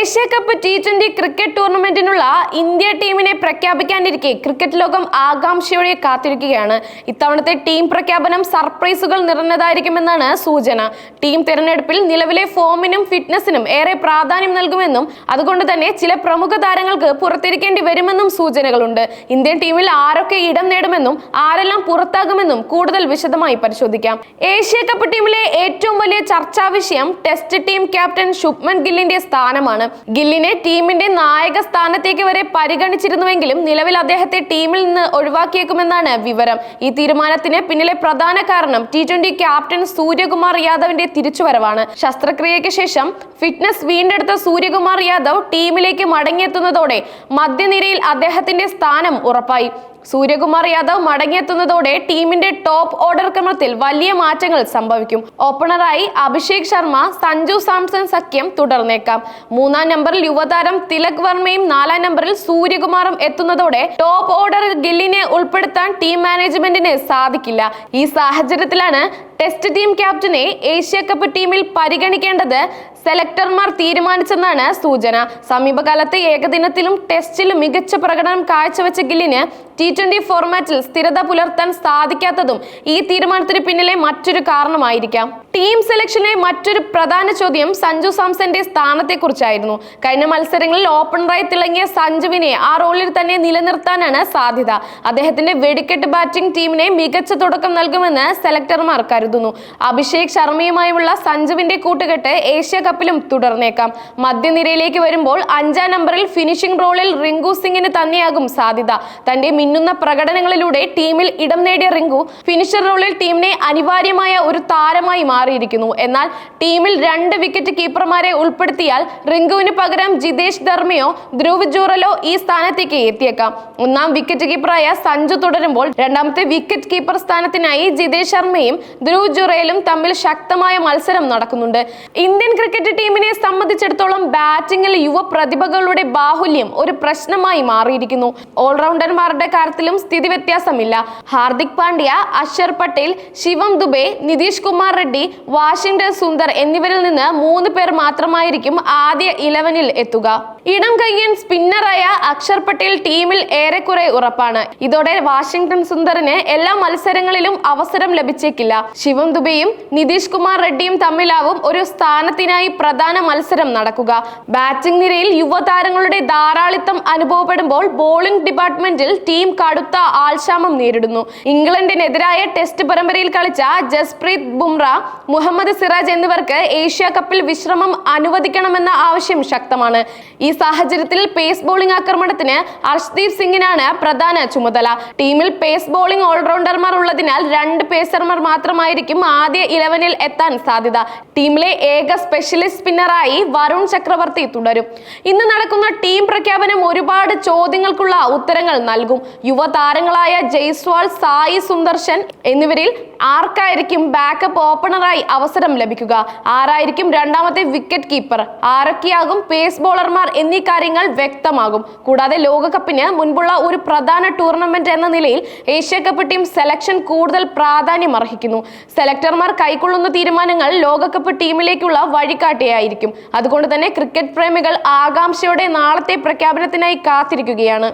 Asia cup T20 cricket ടൂർണമെന്റിനുള്ള India ടീമിനെ പ്രഖ്യാപിക്കാനിരിക്കെ ക്രിക്കറ്റ് ലോകം ആകാംക്ഷയോടെ കാത്തിരിക്കുകയാണ്. ഇത്തവണത്തെ ടീം പ്രഖ്യാപനം സർപ്രൈസുകൾ നിറഞ്ഞതായിരിക്കുമെന്നാണ് സൂചന. ടീം തിരഞ്ഞെടുപ്പിൽ നിലവിലെ ഫോമിനും ഫിറ്റ്നസിനും ഏറെ പ്രാധാന്യം നൽകുമെന്നും അതുകൊണ്ട് തന്നെ ചില പ്രമുഖ താരങ്ങൾക്ക് പുറത്തിരിക്കേണ്ടി വരുമെന്നും സൂചനകളുണ്ട്. ഇന്ത്യൻ ടീമിൽ ആരൊക്കെ ഇടം നേടുമെന്നും ആരെല്ലാം പുറത്താകുമെന്നും കൂടുതൽ വിശദമായി പരിശോധിക്കാം. ഏഷ്യ കപ്പ് ടീമിലെ ഏറ്റവും വലിയ ചർച്ചാ വിഷയം ടെസ്റ്റ് ടീം ക്യാപ്റ്റൻ ശുഭ്മൻ ഗില്ലിന്റെ സ്ഥാനമാണ്. ഗില്ലിനെ ടീമിന്റെ നായക സ്ഥാനത്തേക്ക് വരെ പരിഗണിച്ചിരുന്നുവെങ്കിലും നിലവിൽ അദ്ദേഹത്തെ ടീമിൽ നിന്ന് ഒഴിവാക്കിയേക്കുമെന്നാണ് വിവരം. ഈ തീരുമാനത്തിന് പിന്നിലെ പ്രധാന കാരണം T20 ക്യാപ്റ്റൻ സൂര്യകുമാർ യാദവിന്റെ തിരിച്ചുവരവാണ്. ശസ്ത്രക്രിയയ്ക്ക് ശേഷം ഫിറ്റ്നസ് വീണ്ടെടുത്ത സൂര്യകുമാർ യാദവ് ടീമിലേക്ക് മടങ്ങിയെത്തുന്നതോടെ മധ്യനിരയിൽ അദ്ദേഹത്തിന്റെ സ്ഥാനം ഉറപ്പായി. സൂര്യകുമാർ യാദവ് മടങ്ങിയെത്തുന്നതോടെ ടീമിന്റെ ടോപ്പ് ഓർഡർ ക്രമത്തിൽ വലിയ മാറ്റങ്ങൾ സംഭവിക്കും. ഓപ്പണറായി അഭിഷേക് ശർമ്മ, സഞ്ജു സാംസൺ സഖ്യം തുടർന്നേക്കാം. 3-ാം നമ്പറിൽ യുവതാരം തിലക് വർമ്മയും 4-ാം നമ്പറിൽ സൂര്യകുമാറും എത്തുന്നതോടെ ടോപ്പ് ഓർഡറിൽ ഗില്ലിനെ ഉൾപ്പെടുത്താൻ ടീം മാനേജ്മെന്റിന് സാധിക്കില്ല. ഈ സാഹചര്യത്തിലാണ് ടെസ്റ്റ് ടീം ക്യാപ്റ്റനെ ഏഷ്യ കപ്പ് ടീമിൽ പരിഗണിക്കേണ്ടത് സെലക്ടർമാർ തീരുമാനിച്ചെന്നാണ് സൂചന. സമീപകാലത്ത് ഏകദിനത്തിലും ടെസ്റ്റിലും മികച്ച പ്രകടനം കാഴ്ചവെച്ച ഗില്ലിന് T20 ഫോർമാറ്റിൽ സ്ഥിരത പുലർത്താൻ സാധിക്കാത്തതും ഈ തീരുമാനത്തിന് പിന്നിലെ മറ്റൊരു കാരണമായിരിക്കാം. ടീം സെലക്ഷനിലെ മറ്റൊരു പ്രധാന ചോദ്യം സഞ്ജു സാംസന്റെ സ്ഥാനത്തെക്കുറിച്ചായിരുന്നു. കഴിഞ്ഞ മത്സരങ്ങളിൽ ഓപ്പണറായി തിളങ്ങിയ സഞ്ജുവിനെ ആ റോളിൽ തന്നെ നിലനിർത്താനാണ് സാധ്യത. അദ്ദേഹത്തിന്റെ വെടിക്കെട്ട് ബാറ്റിംഗ് ടീമിനെ മികച്ച തുടക്കം നൽകുമെന്ന് സെലക്ടർമാർ കരുതുന്നു. അഭിഷേക് ശർമ്മയുമായുള്ള സഞ്ജുവിന്റെ കൂട്ടുകെട്ട് ഏഷ്യ കപ്പിലും തുടർന്നേക്കാം. മധ്യനിരയിലേക്ക് വരുമ്പോൾ 5-ാം നമ്പറിൽ ഫിനിഷിംഗ് റോളിൽ റിങ്കു സിംഗിന് തന്നെയാകും സാധ്യത. തന്റെ മിന്നുന്ന പ്രകടനങ്ങളിലൂടെ ടീമിൽ ഇടം നേടിയ റിങ്കു ഫിനിഷർ റോളിൽ ടീമിനെ അനിവാര്യമായ ഒരു താരമായി മാറിയിരിക്കുന്നു. എന്നാൽ ടീമിൽ 2 വിക്കറ്റ് കീപ്പർമാരെ ഉൾപ്പെടുത്തിയാൽ റിങ്കുവിന് പകരം ജിതേഷ് ധർമ്മയോ ധ്രുവ് ജൂറലോ ഈ സ്ഥാനത്തേക്ക് എത്തിയേക്കാം. 1-ാം വിക്കറ്റ് കീപ്പറായ സഞ്ജു തുടരുമ്പോൾ 2ാമത്തെ വിക്കറ്റ് കീപ്പർ സ്ഥാനത്തിനായി ജിതേഷ് ശർമ്മയും ധ്രുവ് ജുറേലും തമ്മിൽ ശക്തമായ മത്സരം നടക്കുന്നുണ്ട്. ഇന്ത്യൻ ക്രിക്കറ്റ് ടീമിനെ സംബന്ധിച്ചിടത്തോളം ബാറ്റിംഗിൽ യുവ പ്രതിഭകളുടെ ബാഹുല്യം ഒരു പ്രശ്നമായി മാറിയിരിക്കുന്നു. ഓൾറൗണ്ടർമാരുടെ കാര്യത്തിലും സ്ഥിതി വ്യത്യാസമില്ല. ഹാർദിക് പാണ്ഡ്യ, അക്ഷർ പട്ടേൽ, ശിവം ദുബെ, നിതീഷ് കുമാർ റെഡ്ഡി, വാഷിംഗ്ടൺ സുന്ദർ എന്നിവരിൽ നിന്ന് 3 പേർ മാത്രമായിരിക്കും ആദ്യ 11-ൽ എത്തുക. ഇടം കയ്യൻ സ്പിന്നറായ അക്ഷർ പട്ടേൽ ടീമിൽ ഏറെക്കുറെ ഉറപ്പാണ്. ഇതോടെ വാഷിംഗ്ടൺ സുന്ദറിന് എല്ലാ മത്സരങ്ങളിലും അവസരം ലഭിച്ചേക്കില്ല. ശിവം ദുബെയും നിതീഷ് കുമാർ റെഡ്ഡിയും തമ്മിലാവും ഒരു സ്ഥാനത്തിനായി പ്രധാന മത്സരം നടക്കുക. ബാറ്റിംഗ് നിരയിൽ യുവതാരങ്ങളുടെ ധാരാളിത്തം അനുഭവപ്പെടുമ്പോൾ ബോളിംഗ് ഡിപ്പാർട്ട്മെന്റിൽ ടീം കടുത്ത ആൾക്ഷാമം നേരിടുന്നു. ഇംഗ്ലണ്ടിനെതിരായ ടെസ്റ്റ് പരമ്പരയിൽ കളിച്ച ജസ്പ്രീത് ബുംറ, മുഹമ്മദ് സിറാജ് എന്നിവർക്ക് ഏഷ്യ കപ്പിൽ വിശ്രമം അനുവദിക്കണമെന്ന ആവശ്യം ശക്തമാണ്. ഈ സാഹചര്യത്തിൽ പേസ് ബോളിംഗ് ആക്രമണത്തിന് അർഷ്ദീപ് സിംഗിനാണ് പ്രധാന ചുമതല. ടീമിൽ പേസ് ബോളിംഗ് ഓൾറൗണ്ടർമാർ ഉള്ളതിനാൽ 2 പേസർമാർ മാത്രമായിരിക്കും ആദ്യ 11-ൽ എത്താൻ സാധ്യത. ടീമിലെ ഏക സ്പെഷ്യലിസ്റ്റ് സ്പിന്നറായി വരുൺ ചക്രവർത്തി തുടരും. ഇന്ന് നടക്കുന്ന ടീം പ്രഖ്യാപനം ഒരുപാട് ചോദ്യങ്ങൾക്കുള്ള ഉത്തരങ്ങൾ നൽകും. യുവതാരങ്ങളായ ജയ്സ്വാൾ, സായി സുന്ദർശൻ എന്നിവരിൽ ആർക്കായിരിക്കും ബാക്കപ്പ് ഓപ്പണറായി അവസരം ലഭിക്കുക? ആരായിരിക്കും 2ാമത്തെ വിക്കറ്റ് കീപ്പർ? ആരൊക്കെയാകും പേസ് ബോളർമാർ എന്നീ കാര്യങ്ങൾ വ്യക്തമാകും. കൂടാതെ ലോകകപ്പിന് മുൻപുള്ള ഒരു പ്രധാന ടൂർണമെന്റ് എന്ന നിലയിൽ ഏഷ്യ കപ്പ് ടീം സെലക്ഷൻ കൂടുതൽ പ്രാധാന്യം അർഹിക്കുന്നു. സെലക്ടർമാർ കൈക്കൊള്ളുന്ന തീരുമാനങ്ങൾ ലോകകപ്പ് ടീമിലേക്കുള്ള വഴികാട്ടിയായിരിക്കും. അതുകൊണ്ട് തന്നെ ക്രിക്കറ്റ് പ്രേമികൾ ആകാംക്ഷയോടെ നാളത്തെ പ്രഖ്യാപനത്തിനായി കാത്തിരിക്കുകയാണ്.